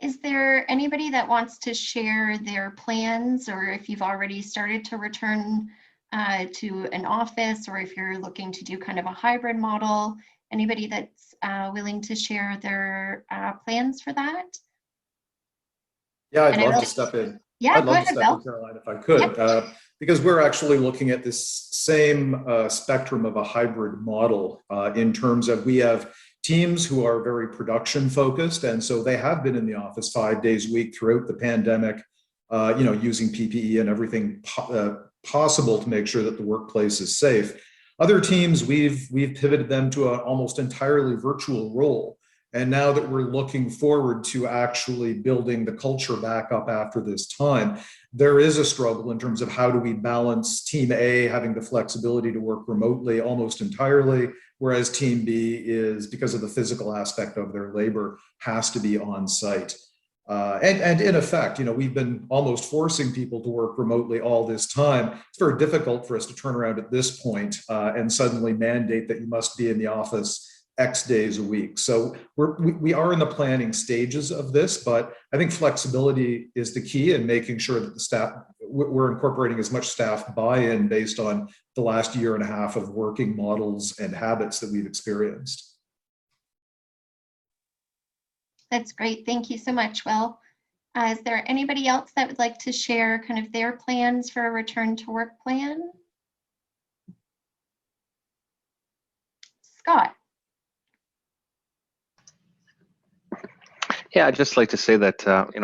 Is there anybody that wants to share their plans, or if you've already started to return to an office, or if you're looking to do kind of a hybrid model? Anybody that's willing to share their plans for that? Yeah, I'd love to step in. Yeah, I'd go love to ahead, step Bill. in, Caroline, if I could, because we're actually looking at this same spectrum of a hybrid model in terms of, we have teams who are very production focused, and so they have been in the office 5 days a week throughout the pandemic, using PPE and everything possible to make sure that the workplace is safe. Other teams, we've pivoted them to an almost entirely virtual role. And now that we're looking forward to actually building the culture back up after this time, there is a struggle in terms of how do we balance team A having the flexibility to work remotely almost entirely, whereas team B is, because of the physical aspect of their labor, has to be on site. And in effect, we've been almost forcing people to work remotely all this time. It's very difficult for us to turn around at this point and suddenly mandate that you must be in the office X days a week. So we are in the planning stages of this, but I think flexibility is the key, in making sure that the staff, we're incorporating as much staff buy-in based on the last year and a half of working models and habits that we've experienced. That's great. Thank you so much, Will. Is there anybody else that would like to share kind of their plans for a return to work plan? Scott. Yeah, I'd just like to say that,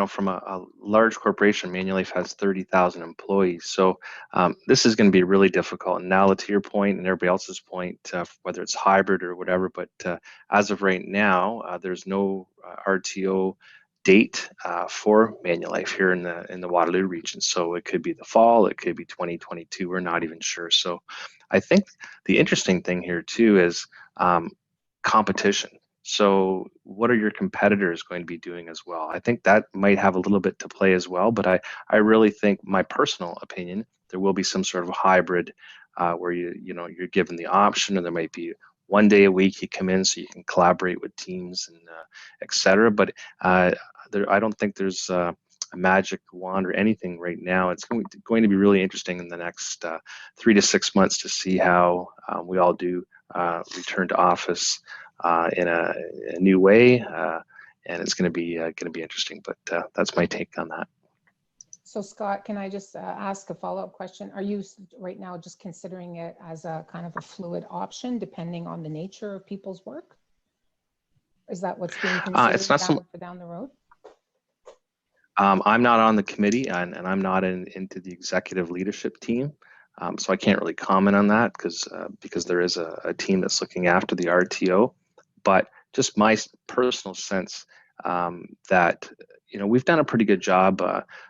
from a large corporation, Manulife has 30,000 employees. So this is going to be really difficult. And now, to your point and everybody else's point, whether it's hybrid or whatever, but as of right now, there's no RTO date for Manulife here in the Waterloo region. So it could be the fall, it could be 2022. We're not even sure. So I think the interesting thing here too is competition. So what are your competitors going to be doing as well? I think that might have a little bit to play as well, but I really think, my personal opinion, there will be some sort of hybrid where you're given the option, or there might be 1 day a week you come in so you can collaborate with teams and etc. But I don't think there's a magic wand or anything right now. It's going to be really interesting in the next 3 to 6 months to see how we all do return to office in a new way, and it's going to be interesting. But that's my take on that. So Scott, can I just ask a follow-up question? Are you right now just considering it as a kind of a fluid option depending on the nature of people's work? Is that what's being considered it's not for down the road? I'm not on the committee, and I'm not into the executive leadership team. So I can't really comment on that because there is a team that's looking after the RTO. But just my personal sense that we've done a pretty good job.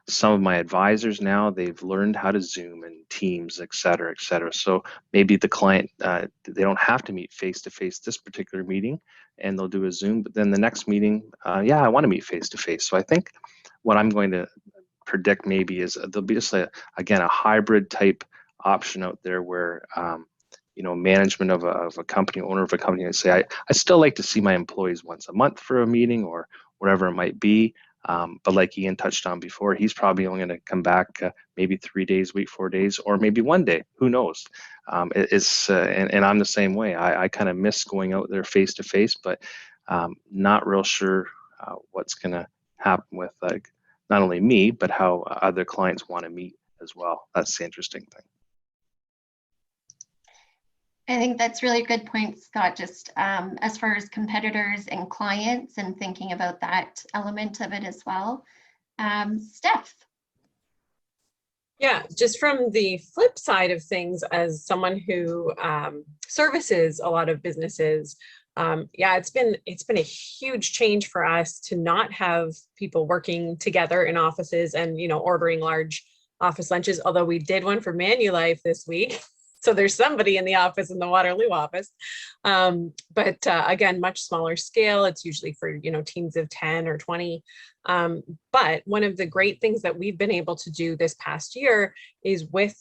Some of my advisors now, they've learned how to Zoom and Teams, et cetera, et cetera. So maybe the client, they don't have to meet face to face this particular meeting, and they'll do a Zoom. But then the next meeting, yeah, I want to meet face to face. So I think what I'm going to predict maybe is there'll be just again a hybrid type option out there where management of a company, owner of a company, and say I still like to see my employees once a month for a meeting or whatever it might be. But like Ian touched on before, he's probably only going to come back maybe 3 days a week, 4 days, or maybe 1 day. Who knows? And I'm the same way. I kind of miss going out there face to face, but not real sure what's going to happen with not only me, but how other clients want to meet as well. That's the interesting thing. I think that's really good point, Scott, just as far as competitors and clients and thinking about that element of it as well. Steph. Yeah, just from the flip side of things, as someone who services a lot of businesses, yeah, it's been a huge change for us to not have people working together in offices and ordering large office lunches. Although we did one for Manulife this week. So there's somebody in the office in the Waterloo office, but again, much smaller scale. It's usually for teams of 10 or 20. But one of the great things that we've been able to do this past year is with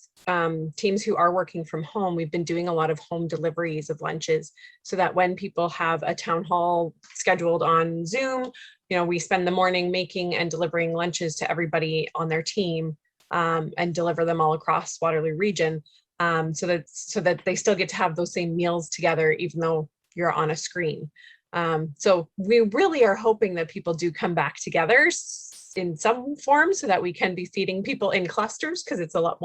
teams who are working from home, we've been doing a lot of home deliveries of lunches, so that when people have a town hall scheduled on Zoom, we spend the morning making and delivering lunches to everybody on their team and deliver them all across Waterloo region. So that they still get to have those same meals together, even though you're on a screen. So we really are hoping that people do come back together in some form, so that we can be feeding people in clusters, because it's a lot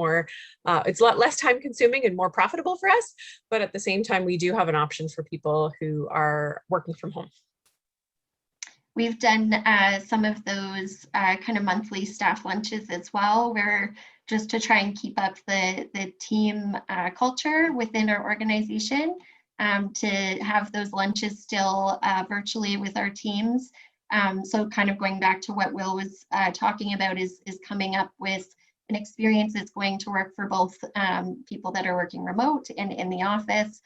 less time consuming and more profitable for us. But at the same time, we do have an option for people who are working from home. We've done some of those kind of monthly staff lunches as well, where just to try and keep up the team culture within our organization, to have those lunches still virtually with our teams. So kind of going back to what Will was talking about is coming up with an experience that's going to work for both people that are working remote and in the office,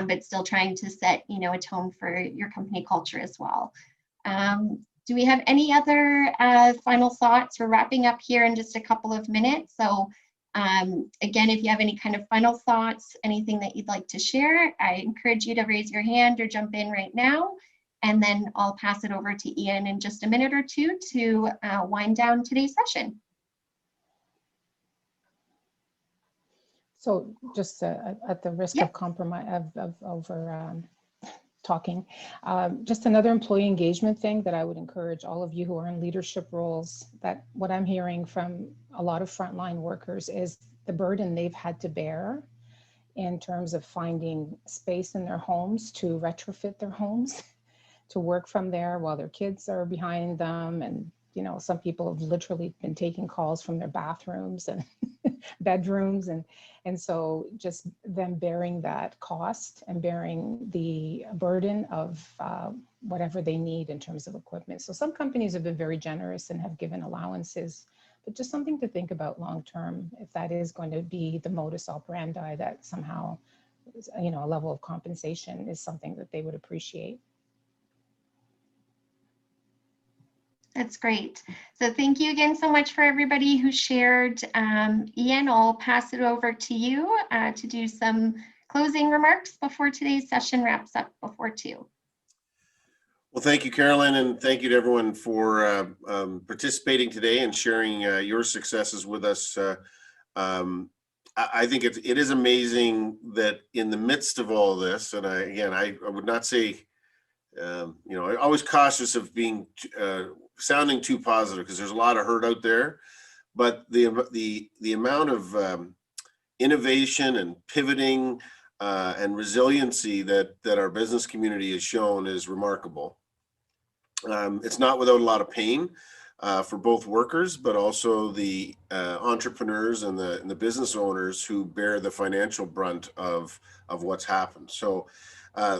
but still trying to set a tone for your company culture as well. Do we have any other final thoughts? We're wrapping up here in just a couple of minutes. So again, if you have any kind of final thoughts, anything that you'd like to share, I encourage you to raise your hand or jump in right now. And then I'll pass it over to Ian in just a minute or two to wind down today's session. So just at the risk of compromise over talking, just another employee engagement thing that I would encourage all of you who are in leadership roles, that what I'm hearing from a lot of frontline workers is the burden they've had to bear in terms of finding space in their homes to retrofit their homes to work from there while their kids are behind them. And some people have literally been taking calls from their bathrooms and bedrooms. And so just them bearing that cost and bearing the burden of whatever they need in terms of equipment. So some companies have been very generous and have given allowances, but just something to think about long-term, if that is going to be the modus operandi, that somehow, a level of compensation is something that they would appreciate. That's great. So thank you again so much for everybody who shared. Ian, I'll pass it over to you to do some closing remarks before today's session wraps up before 2. Well, thank you, Carolyn, and thank you to everyone for participating today and sharing your successes with us. I think it is amazing that in the midst of all this, and I would not say, I'm always cautious of being sounding too positive, because there's a lot of hurt out there, but the amount of innovation and pivoting and resiliency that our business community has shown is remarkable. It's not without a lot of pain, for both workers, but also the entrepreneurs and the business owners who bear the financial brunt of what's happened. So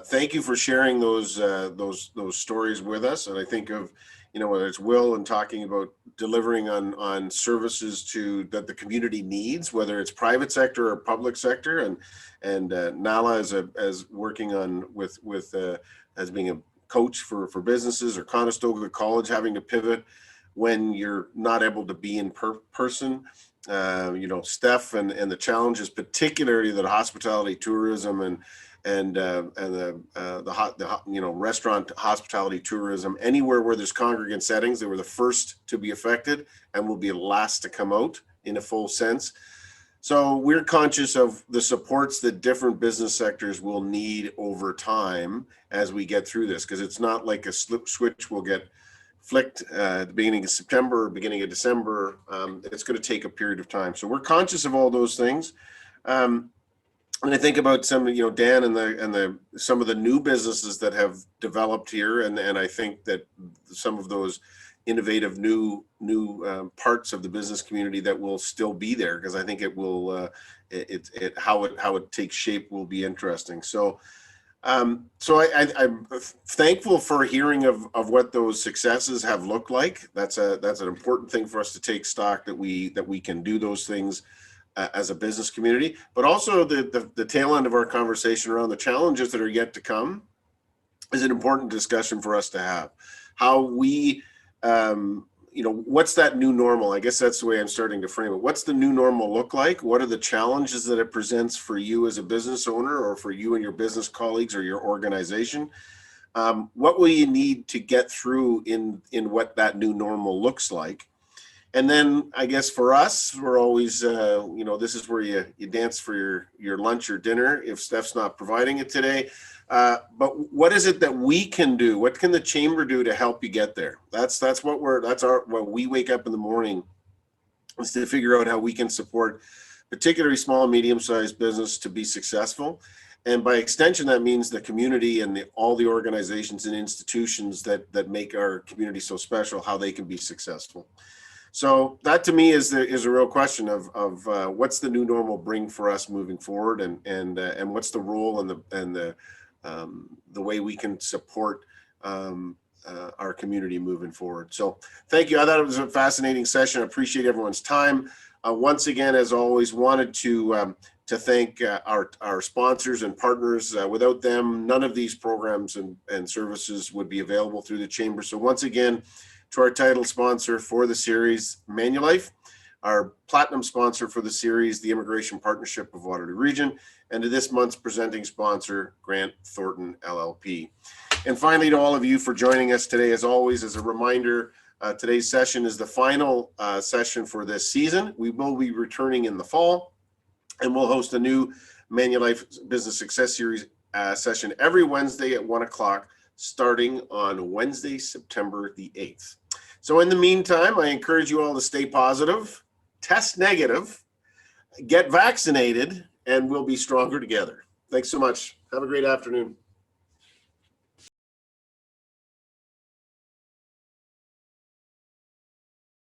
thank you for sharing those stories with us. And I think of, whether it's Will and talking about delivering on services that the community needs, whether it's private sector or public sector, and Nala as working on with as being a coach for businesses, or Conestoga College having to pivot when you're not able to be in person. Steph and the challenges, particularly that hospitality tourism and the restaurant hospitality tourism, anywhere where there's congregate settings, they were the first to be affected and will be the last to come out in a full sense. So we're conscious of the supports that different business sectors will need over time as we get through this, because it's not like a switch will get flicked at the beginning of September or beginning of December. It's going to take a period of time. So we're conscious of all those things. And I think about some, Dan and some of the new businesses that have developed here, and I think that some of those innovative new parts of the business community that will still be there, because I think it will how it takes shape will be interesting. So I'm thankful for hearing of what those successes have looked like. That's an important thing for us to take stock, that we can do those things as a business community, but also the tail end of our conversation around the challenges that are yet to come is an important discussion for us to have. How we, what's that new normal? I guess that's the way I'm starting to frame it. What's the new normal look like? What are the challenges that it presents for you as a business owner, or for you and your business colleagues or your organization? What will you need to get through in what that new normal looks like? And then I guess for us, we're always, this is where you dance for your lunch or dinner if Steph's not providing it today. But what is it that we can do? What can the chamber do to help you get there? That's what we wake up in the morning, is to figure out how we can support particularly small and medium-sized business to be successful. And by extension, that means the community and all the organizations and institutions that make our community so special, how they can be successful. So that to me is a real question of what's the new normal bring for us moving forward, and what's the role and the way we can support our community moving forward. So thank you. I thought it was a fascinating session. I appreciate everyone's time. Once again, as always, wanted to thank our sponsors and partners. Without them, none of these programs and services would be available through the chamber. So once again, to our title sponsor for the series, Manulife, our platinum sponsor for the series, the Immigration Partnership of Waterloo Region, and to this month's presenting sponsor, Grant Thornton LLP. And finally, to all of you for joining us today. As always, as a reminder, today's session is the final session for this season. We will be returning in the fall, and we'll host a new Manulife Business Success Series session every Wednesday at 1 o'clock, starting on Wednesday, September the 8th. So in the meantime, I encourage you all to stay positive, test negative, get vaccinated, and we'll be stronger together. Thanks so much. Have a great afternoon.